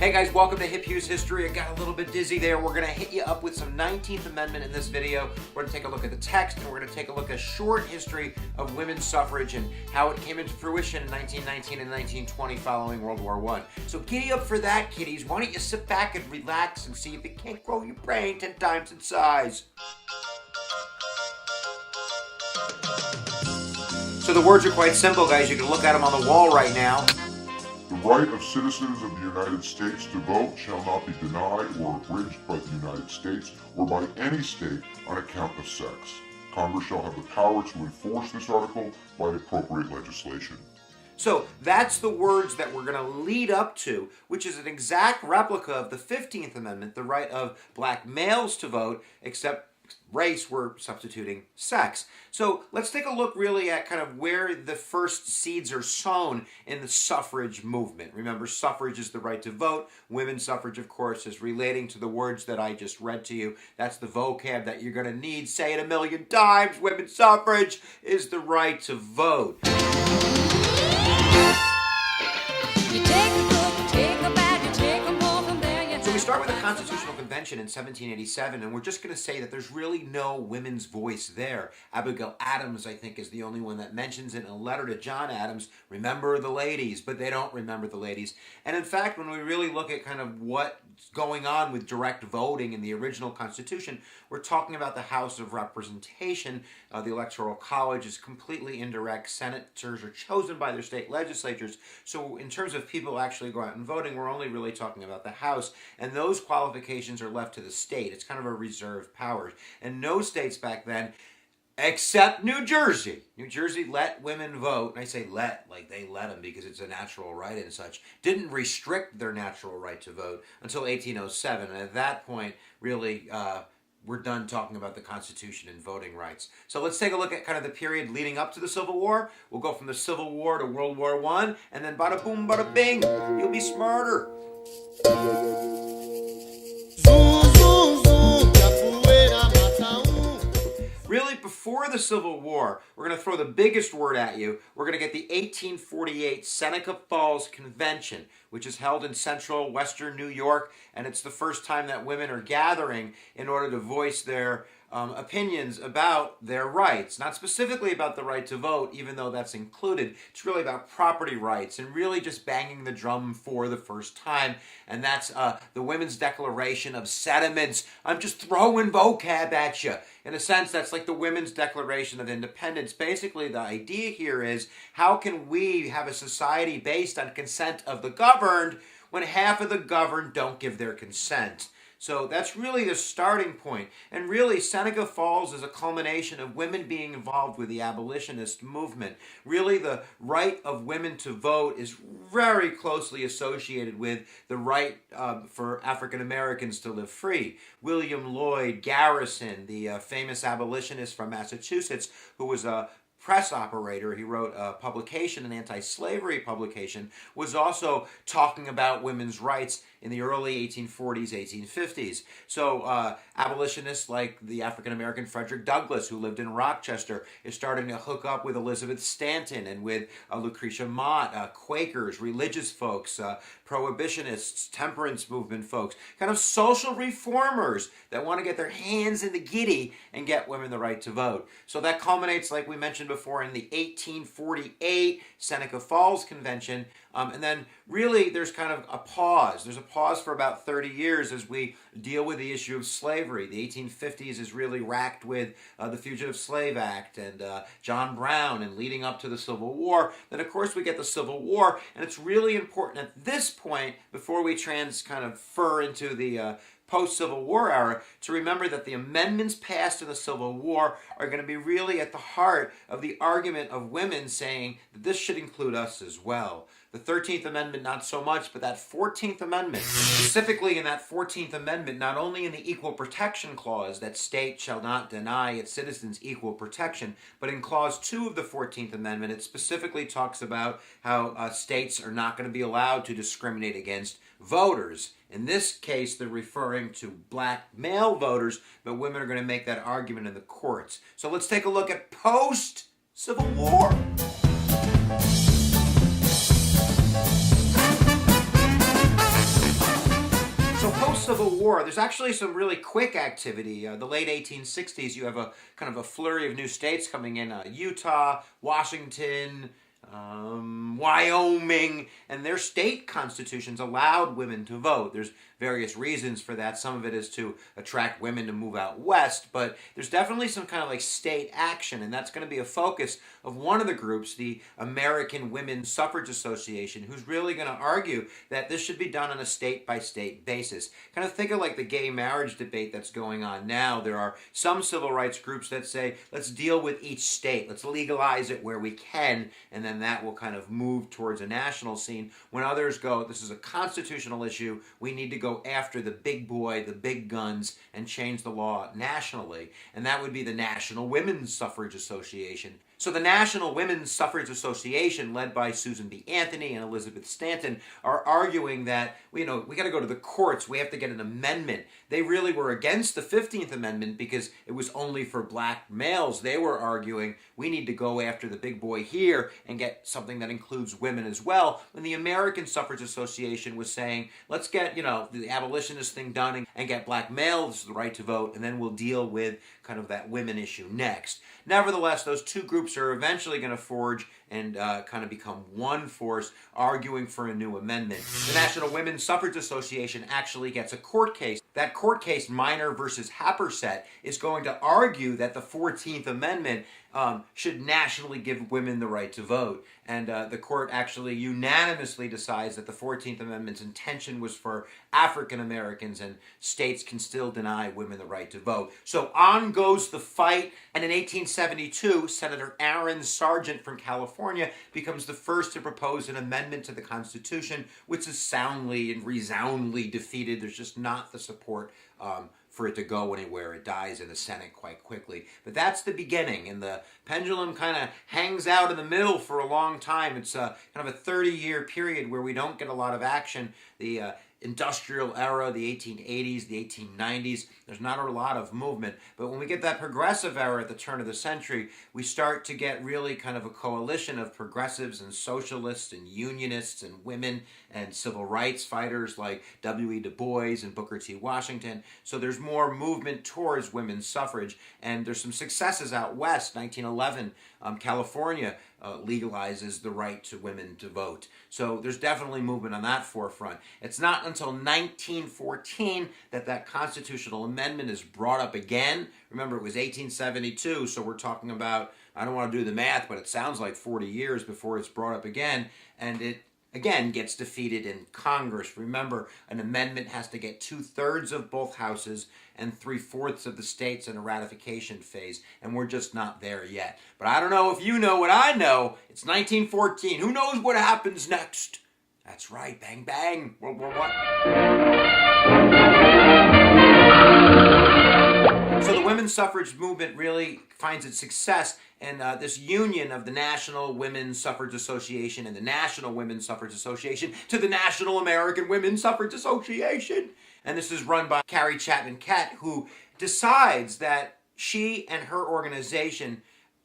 Hey guys, welcome to Hip Hughes History. I got a little bit dizzy there. We're going to hit you up with some 19th Amendment in this video. We're going to take a look at the text, and we're going to take a look at a short history of women's suffrage and how it came into fruition in 1919 and 1920 following World War I. So giddy up for that, kiddies. Why don't you sit back and relax and see if it can't grow your brain 10 times in size. So the words are quite simple, guys. You can look at them on the wall right now. The right of citizens of the United States to vote shall not be denied or abridged by the United States or by any state on account of sex. Congress shall have the power to enforce this article by appropriate legislation. So that's the words that we're going to lead up to, which is an exact replica of the 15th Amendment, the right of black males to vote, except race, we're substituting sex. So let's take a look really at kind of where the first seeds are sown in the suffrage movement. Remember, suffrage is the right to vote. Women's suffrage, of course, is relating to the words that I just read to you. That's the vocab that you're going to need. Say it a million times. Women's suffrage is the right to vote. We start with the Constitutional Convention in 1787, and we're just going to say that there's really no women's voice there. Abigail Adams, I think, is the only one that mentions it in a letter to John Adams, remember the ladies, but they don't remember the ladies. And in fact, when we really look at kind of what's going on with direct voting in the original Constitution, we're talking about the House of Representation. The Electoral College is completely indirect. Senators are chosen by their state legislatures. So in terms of people actually going out and voting, we're only really talking about the House. And those qualifications are left to the state. It's kind of a reserved power. And no states back then, except New Jersey. New Jersey let women vote. And I say let, like they let them because it's a natural right and such. Didn't restrict their natural right to vote until 1807. And at that point, really, we're done talking about the Constitution and voting rights. So let's take a look at kind of the period leading up to the Civil War. We'll go from the Civil War to World War I, and then bada boom, bada bing, you'll be smarter. Really, before the Civil War, we're going to throw the biggest word at you. We're going to get the 1848 Seneca Falls Convention, which is held in central western New York, and it's the first time that women are gathering in order to voice their opinions about their rights. Not specifically about the right to vote, even though that's included. It's really about property rights and really just banging the drum for the first time. And that's the Women's Declaration of Sentiments. I'm just throwing vocab at you. In a sense, that's like the Women's Declaration of Independence. Basically, the idea here is, how can we have a society based on consent of the governed when half of the governed don't give their consent? So that's really the starting point. And really, Seneca Falls is a culmination of women being involved with the abolitionist movement. Really, the right of women to vote is very closely associated with the right for African Americans to live free. William Lloyd Garrison, the famous abolitionist from Massachusetts, who was a press operator, he wrote a publication, an anti-slavery publication, was also talking about women's rights in the early 1840s, 1850s. So abolitionists like the African-American Frederick Douglass, who lived in Rochester, is starting to hook up with Elizabeth Stanton and with Lucretia Mott, Quakers, religious folks, prohibitionists, temperance movement folks, kind of social reformers that want to get their hands in the giddy and get women the right to vote. So that culminates, like we mentioned before, in the 1848 Seneca Falls Convention. And then really there's kind of a pause. There's a pause for about 30 years as we deal with the issue of slavery. The 1850s is really racked with the Fugitive Slave Act and John Brown and leading up to the Civil War. Then of course we get the Civil War, and it's really important at this point, before we transfer into the post-Civil War era, to remember that the amendments passed in the Civil War are going to be really at the heart of the argument of women saying that this should include us as well. The 13th Amendment, not so much, but that 14th Amendment, specifically in that 14th Amendment, not only in the Equal Protection Clause, that state shall not deny its citizens equal protection, but in Clause 2 of the 14th Amendment, it specifically talks about how states are not going to be allowed to discriminate against voters. In this case, they're referring to black male voters, but women are going to make that argument in the courts. So let's take a look at post-Civil War. Civil War, there's actually some really quick activity. The late 1860s, you have a kind of a flurry of new states coming in: Utah, Washington, Wyoming, and their state constitutions allowed women to vote. There's various reasons for that. Some of it is to attract women to move out west, but there's definitely some kind of like state action, and that's going to be a focus of one of the groups, the American Women's Suffrage Association, who's really going to argue that this should be done on a state-by-state basis. Kind of think of like the gay marriage debate that's going on now. There are some civil rights groups that say, let's deal with each state, let's legalize it where we can, and then that will kind of move towards a national scene. When others go, this is a constitutional issue, we need to go after the big boy, the big guns, and change the law nationally. And that would be the National Women's Suffrage Association. So the National Women's Suffrage Association, led by Susan B. Anthony and Elizabeth Stanton, are arguing that, we got to go to the courts, we have to get an amendment. They really were against the 15th Amendment because it was only for black males. They were arguing we need to go after the big boy here and get something that includes women as well. When the American Suffrage Association was saying, let's get, the abolitionist thing done and get black males the right to vote, and then we'll deal with kind of that women issue next. Nevertheless, those two groups are eventually going to forge and kind of become one force, arguing for a new amendment. The National Women's Suffrage Association actually gets a court case. That court case, Minor versus Happersett, is going to argue that the 14th Amendment should nationally give women the right to vote. And the court actually unanimously decides that the 14th Amendment's intention was for African Americans, and states can still deny women the right to vote. So on goes the fight, and in 1872, Senator Aaron Sargent from California becomes the first to propose an amendment to the Constitution, which is soundly and resoundingly defeated. There's just not the support for it to go anywhere. It dies in the Senate quite quickly. But that's the beginning, and the pendulum kind of hangs out in the middle for a long time. It's kind of a 30-year period where we don't get a lot of action. The industrial era, the 1880s, the 1890s, there's not a lot of movement. But when we get that progressive era at the turn of the century, we start to get really kind of a coalition of progressives and socialists and unionists and women and civil rights fighters like W.E. Du Bois and Booker T. Washington. So there's more movement towards women's suffrage, and there's some successes out west. 1911, California legalizes the right to women to vote. So there's definitely movement on that forefront. It's not until 1914 that constitutional amendment is brought up again. Remember, it was 1872, so we're talking about, I don't want to do the math, but it sounds like 40 years before it's brought up again, and it again gets defeated in Congress. Remember, an amendment has to get 2/3 of both houses and 3/4 of the states in a ratification phase, and we're just not there yet. But I don't know if you know what I know. It's 1914. Who knows what happens next? That's right, bang bang, World War I. So the women's suffrage movement really finds its success in this union of the National Women's Suffrage Association and the National Women's Suffrage Association to the National American Women's Suffrage Association. And this is run by Carrie Chapman Catt, who decides that she and her organization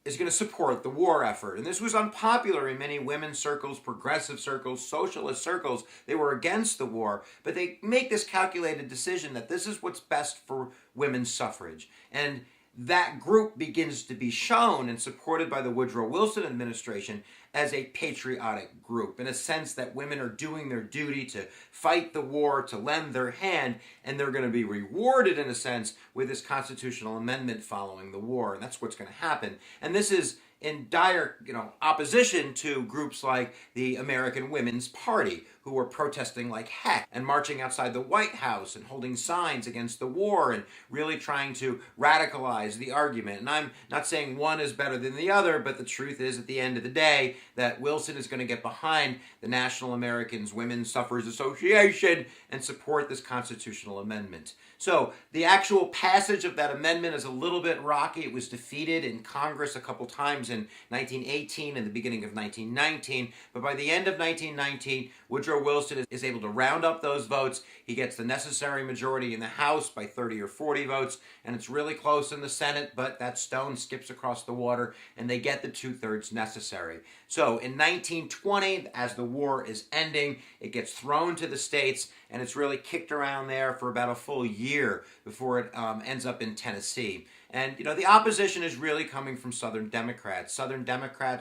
is going to support the war effort. And this was unpopular in many women's circles, progressive circles, socialist circles. They were against the war, but they make this calculated decision that this is what's best for women's suffrage. And that group begins to be shown and supported by the Woodrow Wilson administration as a patriotic group, in a sense that women are doing their duty to fight the war, to lend their hand, and they're going to be rewarded, in a sense, with this constitutional amendment following the war. And that's what's going to happen. And this is in dire, opposition to groups like the American Women's Party, who were protesting like heck and marching outside the White House and holding signs against the war and really trying to radicalize the argument. And I'm not saying one is better than the other, but the truth is, at the end of the day, that Wilson is going to get behind the National Americans Women's Suffrage Association and support this constitutional amendment. So the actual passage of that amendment is a little bit rocky. It was defeated in Congress a couple times in 1918 and the beginning of 1919. But by the end of 1919, Woodrow Wilson is able to round up those votes. He gets the necessary majority in the House by 30 or 40 votes, and it's really close in the Senate, but that stone skips across the water, and they get the 2/3 necessary. So in 1920, as the war is ending, it gets thrown to the states, and it's really kicked around there for about a full year before it ends up in Tennessee. And, the opposition is really coming from Southern Democrats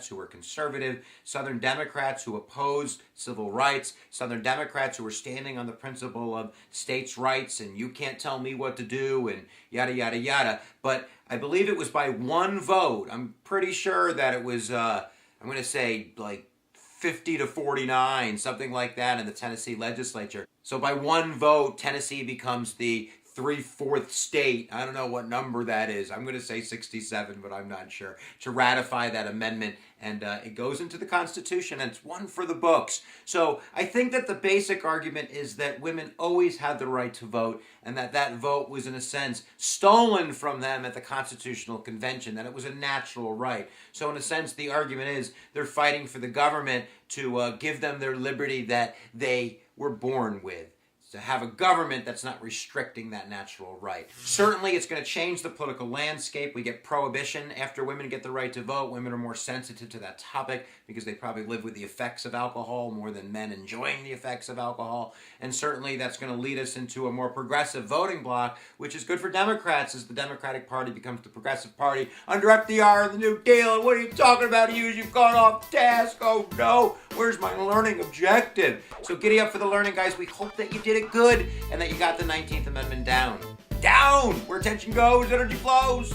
who are conservative, Southern Democrats who opposed civil rights, Southern Democrats who are standing on the principle of states' rights and you can't tell me what to do and yada, yada, yada. But I believe it was by one vote. I'm pretty sure that it was, I'm going to say like 50 to 49, something like that in the Tennessee legislature. So by one vote, Tennessee becomes the 3/4 state, I don't know what number that is, I'm going to say 67, but I'm not sure, to ratify that amendment, and it goes into the Constitution, and it's one for the books. So I think that the basic argument is that women always had the right to vote, and that vote was, in a sense, stolen from them at the Constitutional Convention, that it was a natural right. So in a sense, the argument is they're fighting for the government to give them their liberty that they were born with, to have a government that's not restricting that natural right. Certainly, it's going to change the political landscape. We get prohibition after women get the right to vote. Women are more sensitive to that topic because they probably live with the effects of alcohol more than men enjoying the effects of alcohol. And certainly, that's going to lead us into a more progressive voting bloc, which is good for Democrats as the Democratic Party becomes the progressive party under FDR and the New Deal. And what are you talking about, Hughes? You've gone off task. Oh, no. Where's my learning objective? So giddy up for the learning, guys. We hope that you did it good and that you got the 19th Amendment down. Down! Where attention goes, energy flows.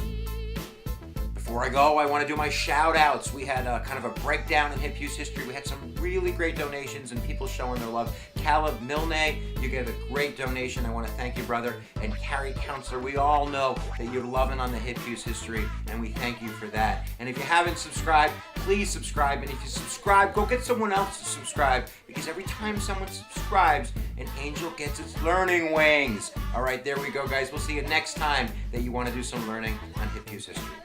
Before I go, I want to do my shout outs. We had kind of a breakdown in hip use history. We had some really great donations and people showing their love. Caleb Milne, you gave a great donation. I want to thank you, brother. And Carrie Counselor, we all know that you're loving on the hip use history, and we thank you for that. And if you haven't subscribed, please subscribe. And if you subscribe, go get someone else to subscribe, because every time someone subscribes, an angel gets its learning wings. All right, there we go, guys. We'll see you next time that you want to do some learning on hip use history.